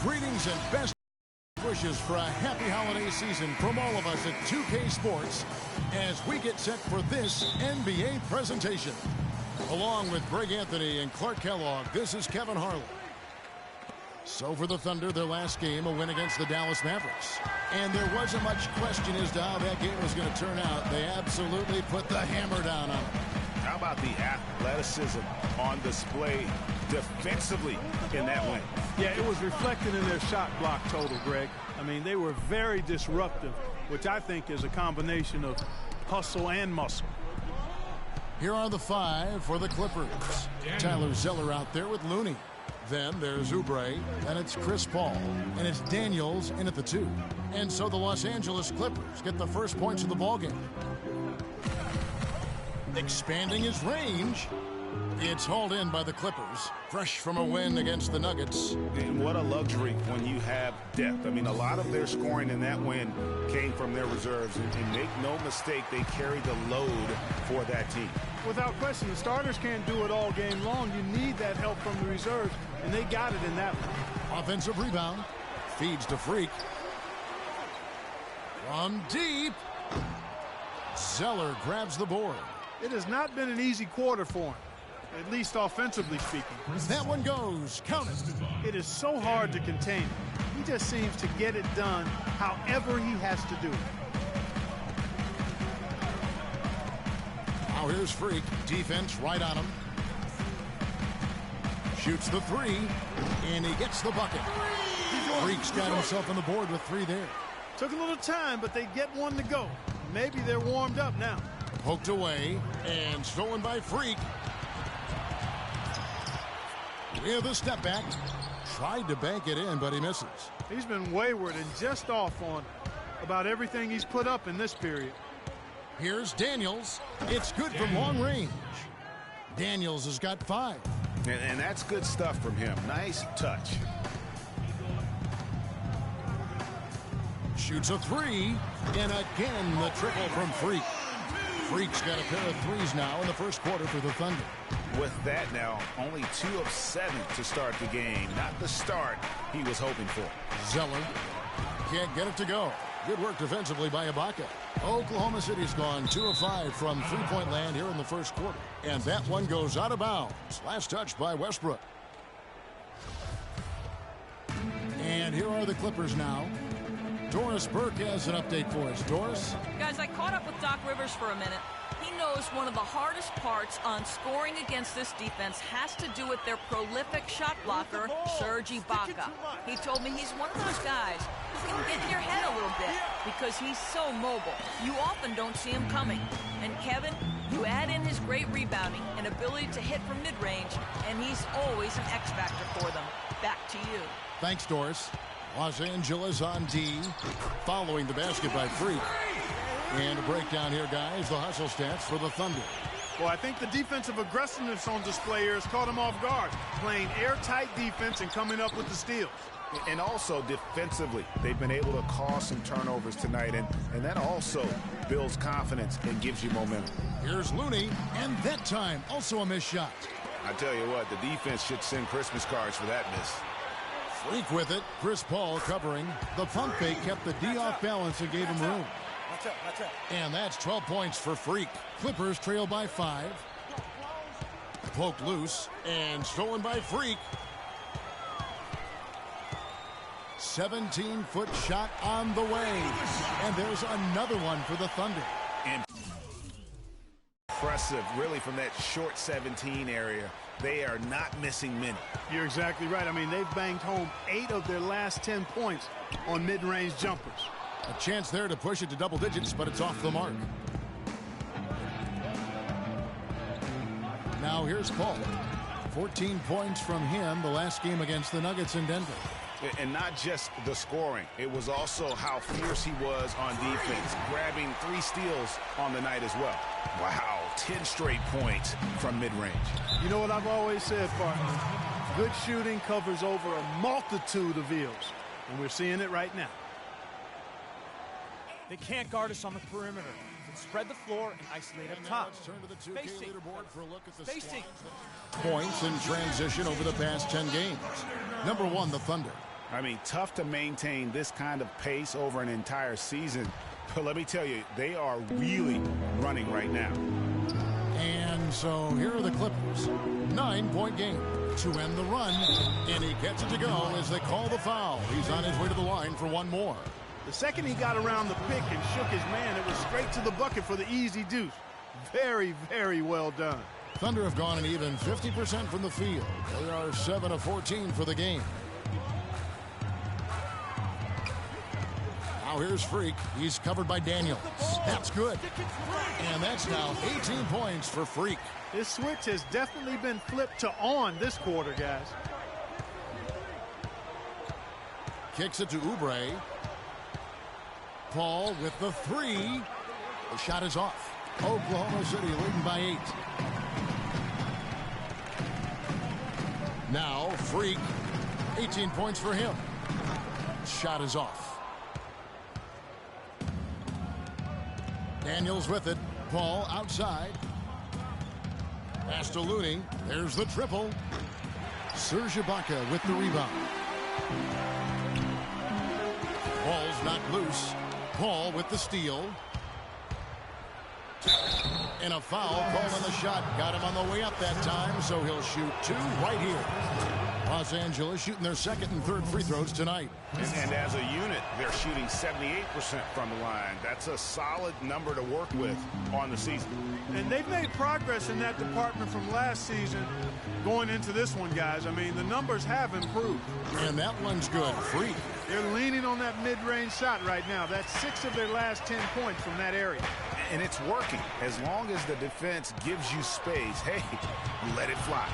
Greetings and best wishes for a happy holiday season from all of us at 2K Sports as we get set for this NBA presentation. Along with Greg Anthony and Clark Kellogg, this is Kevin Harlan. So for the Thunder, their last game, a win against the Dallas Mavericks. And there wasn't much question as to how that game was going to turn out. They absolutely put the hammer down on them. How about the athleticism on display defensively in that win? Yeah, it was reflected in their shot block total, Greg. I mean, they were very disruptive, which I think is a combination of hustle and muscle. Here are the five for the Clippers. Tyler Zeller out there with Looney. Then there's Oubre, and it's Chris Paul, and it's Daniels in at the 2. And so the Los Angeles Clippers get the first points of the ballgame. Expanding his range. It's hauled in by the Clippers, fresh from a win against the Nuggets. And what a luxury when you have depth. I mean, a lot of their scoring in that win came from their reserves. And make no mistake, they carry the load for that team. Without question, the starters can't do it all game long. You need that help from the reserves, and they got it in that one. Offensive rebound. Feeds to Freak. From deep. Zeller grabs the board. It has not been an easy quarter for him, at least offensively speaking. That one goes. Count it. It is so hard to contain him. He just seems to get it done however he has to do it. Now here's Freak. Defense right on him. Shoots the 3, and he gets the bucket. Freak's got himself on the board with 3 there. Took a little time, but they get one to go. Maybe they're warmed up now. Poked away and stolen by Freak. With a step back. Tried to bank it in, but he misses. He's been wayward and just off on about everything he's put up in this period. Here's Daniels. It's good from long range. Daniels has got 5. And that's good stuff from him. Nice touch. Shoots a 3. And again, the triple from Freak. Freak's got a pair of 3s now in the first quarter for the Thunder. With that now, only 2 of 7 to start the game. Not the start he was hoping for. Zeller can't get it to go. Good work defensively by Ibaka. Oklahoma City's gone 2 of 5 from three-point land here in the first quarter. And that one goes out of bounds. Last touch by Westbrook. And here are the Clippers now. Doris Burke has an update for us. Doris? Guys, I caught up with Doc Rivers for a minute. He knows one of the hardest parts on scoring against this defense has to do with their prolific shot blocker, Serge Ibaka. He told me he's one of those guys who can get in your head a little bit because he's so mobile. You often don't see him coming. And Kevin, you add in his great rebounding and ability to hit from mid-range, and he's always an X factor for them. Back to you. Thanks, Doris. Los Angeles on D, following the basket by Freak. And a breakdown here, guys, the hustle stats for the Thunder. Well, I think the defensive aggressiveness on display here has caught him off guard, playing airtight defense and coming up with the steals. And also defensively, they've been able to cause some turnovers tonight, and that also builds confidence and gives you momentum. Here's Looney, and that time also a missed shot. I tell you what, the defense should send Christmas cards for that miss. Freak with it. Chris Paul covering. The pump fake kept the D off balance and gave him room. And that's 12 points for Freak. Clippers trail by 5. Poked loose and stolen by Freak. 17-foot shot on the way. And there's another one for the Thunder. Impressive, really, from that short 17 area. They are not missing many. You're exactly right. I mean, they've banged home 8 of their last 10 points on mid-range jumpers. A chance there to push it to double digits, but it's off the mark. Now here's Paul. 14 points from him the last game against the Nuggets in Denver. And not just the scoring. It was also how fierce he was on defense, grabbing 3 steals on the night as well. Wow, 10 straight points from mid-range. You know what I've always said, partner? Good shooting covers over a multitude of ills, and we're seeing it right now. They can't guard us on the perimeter. Spread the floor and isolate up top. Let's turn to the 2K Spacing. leaderboard for a look at the Spacing. points in transition over the past 10 games. Number 1, the Thunder. I mean, tough to maintain this kind of pace over an entire season. But let me tell you, they are really running right now. And so here are the Clippers. 9-point game to end the run. And he gets it to go as they call the foul. He's on his way to the line for one more. The second he got around the pick and shook his man, it was straight to the bucket for the easy deuce. Very, very well done. Thunder have gone an even 50% from the field. They are 7 of 14 for the game. Now here's Freak. He's covered by Daniels. That's good. And that's now 18 points for Freak. This switch has definitely been flipped to on this quarter, guys. Kicks it to Oubre. Paul with the three. The shot is off. Oklahoma City leading by 8. Now Freak. 18 points for him. Shot is off. Daniels with it. Paul outside. Pass to Looney. There's the triple. Serge Ibaka with the rebound. Paul's knocked loose. Paul with the steal. And a foul called on the shot. Got him on the way up that time, so he'll shoot 2 right here. Los Angeles shooting their second and third free throws tonight. And as a unit, they're shooting 78% from the line. That's a solid number to work with on the season. And they've made progress in that department from last season going into this one, guys. I mean, the numbers have improved. And that one's good. Freak. They're leaning on that mid-range shot right now. That's 6 of their last 10 points from that area. And it's working. As long as the defense gives you space, hey, let it fly.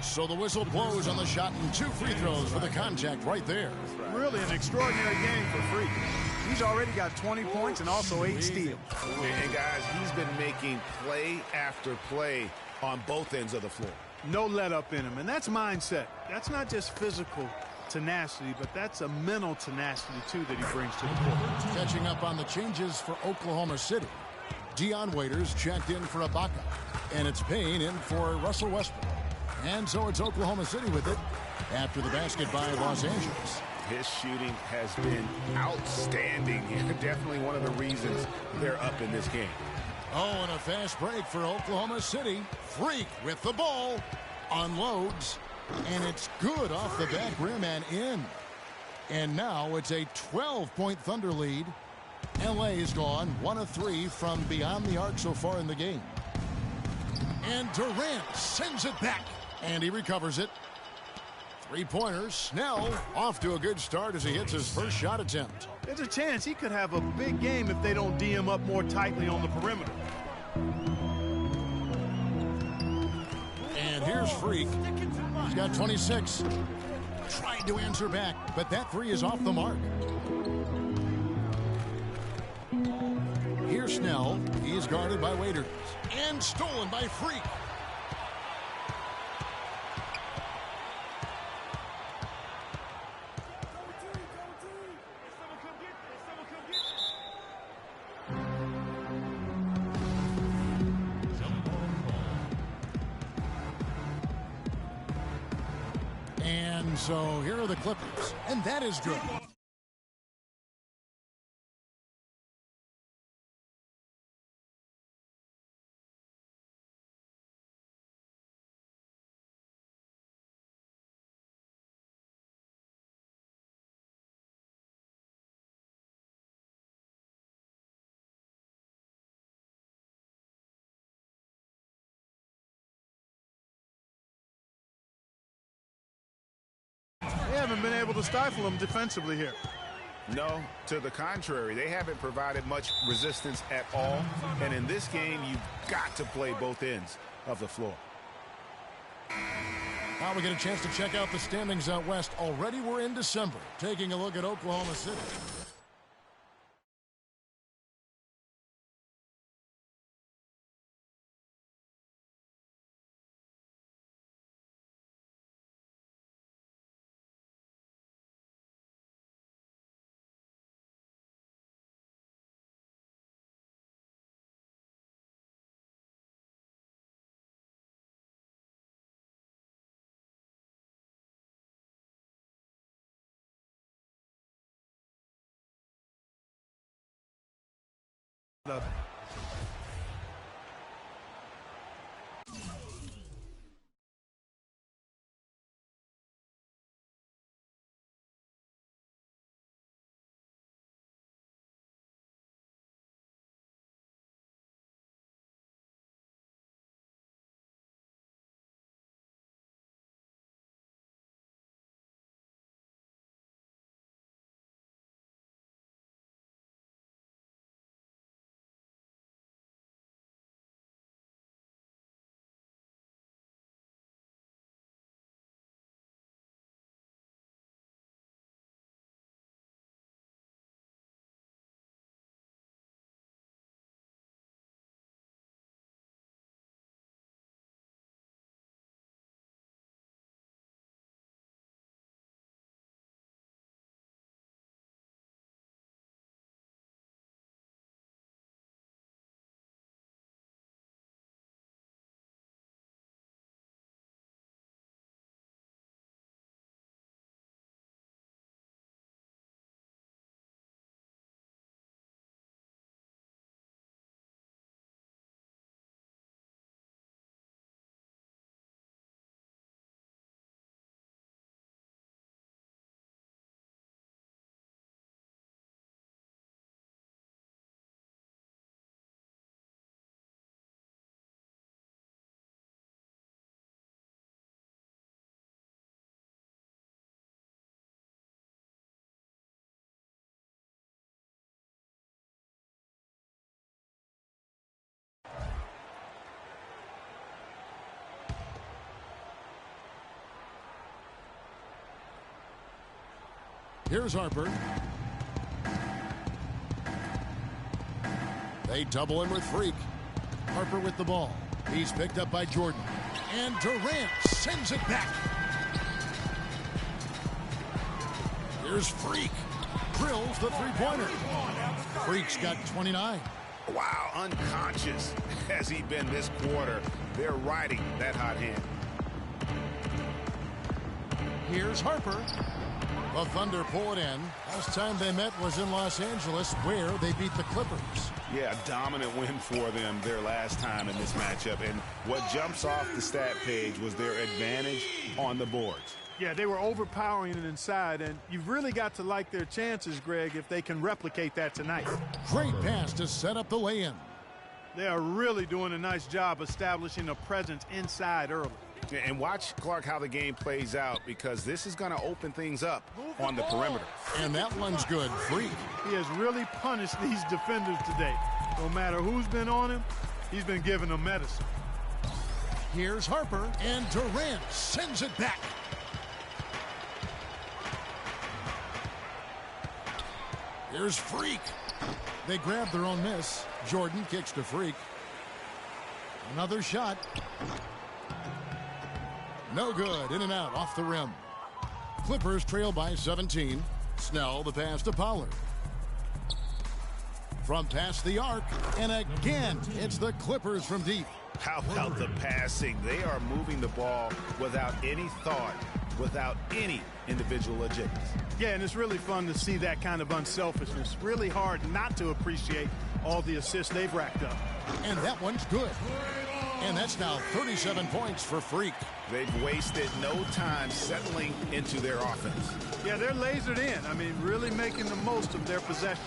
So the whistle blows on the shot and 2 free throws for the contact right there. Really an extraordinary game for Freak. He's already got 20 points and also 8 steals. And guys, he's been making play after play on both ends of the floor. No let up in him, and that's mindset. That's not just physical tenacity, but that's a mental tenacity, too, that he brings to the court. Catching up on the changes for Oklahoma City. Dion Waiters checked in for Ibaka, and it's Payne in for Russell Westbrook. And so it's Oklahoma City with it after the basket by Los Angeles. His shooting has been outstanding. Definitely one of the reasons they're up in this game. Oh, and a fast break for Oklahoma City. Freak with the ball. Unloads. And it's good off the back rim and in. And now it's a 12-point Thunder lead. LA is gone 1 of 3 from beyond the arc so far in the game. And Durant sends it back. And he recovers it. 3-pointer. Snell off to a good start as he hits his first shot attempt. There's a chance he could have a big game if they don't D him up more tightly on the perimeter. And here's Freak. He's got 26. Tried to answer back, but that 3 is off the mark. Here's Snell. He's guarded by Waiters. And stolen by Freak. And so here are the Clippers. And that is good. They haven't been able to stifle him defensively here. No, to the contrary. They haven't provided much resistance at all. And in this game, you've got to play both ends of the floor. Now we get a chance to check out the standings out west. Already we're in December. Taking a look at Oklahoma City. Here's Harper. They double him with Freak. Harper with the ball. He's picked up by Jordan. And Durant sends it back. Here's Freak. Drills the three-pointer. Freak's got 29. Wow, unconscious has he been this quarter. They're riding that hot hand. Here's Harper. The Thunder pull it in. Last time they met was in Los Angeles, where they beat the Clippers. Yeah, a dominant win for them their last time in this matchup. And what jumps off the stat page was their advantage on the boards. Yeah, they were overpowering it inside, and you've really got to like their chances, Greg, if they can replicate that tonight. Great pass to set up the lay-in. They are really doing a nice job establishing a presence inside early. And watch, Clark, how the game plays out, because this is going to open things up on the perimeter. And that one's good. Freak. He has really punished these defenders today. No matter who's been on him, he's been giving them medicine. Here's Harper, and Durant sends it back. Here's Freak. They grab their own miss. Jordan kicks to Freak. Another shot. No good. In and out off the rim. Clippers trail by 17. Snell the pass to Pollard. From past the arc. And again, it's the Clippers from deep. How about the passing? They are moving the ball without any thought, without any individual agendas. Yeah, and it's really fun to see that kind of unselfishness. Really hard not to appreciate all the assists they've racked up. And that one's good. And that's now 37 points for Freak. They've wasted no time settling into their offense. Yeah, they're lasered in. I mean, really making the most of their possessions.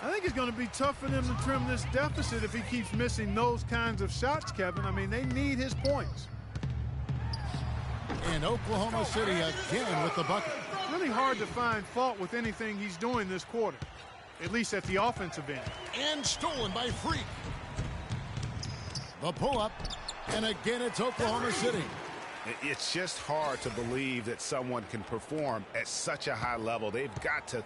I think it's going to be tough for them to trim this deficit if he keeps missing those kinds of shots, Kevin. I mean, they need his points. And Oklahoma City again with the bucket. Really hard to find fault with anything he's doing this quarter, at least at the offensive end. And stolen by Freak. The pull-up, and again it's Oklahoma City. It's just hard to believe that someone can perform at such a high level. They've got to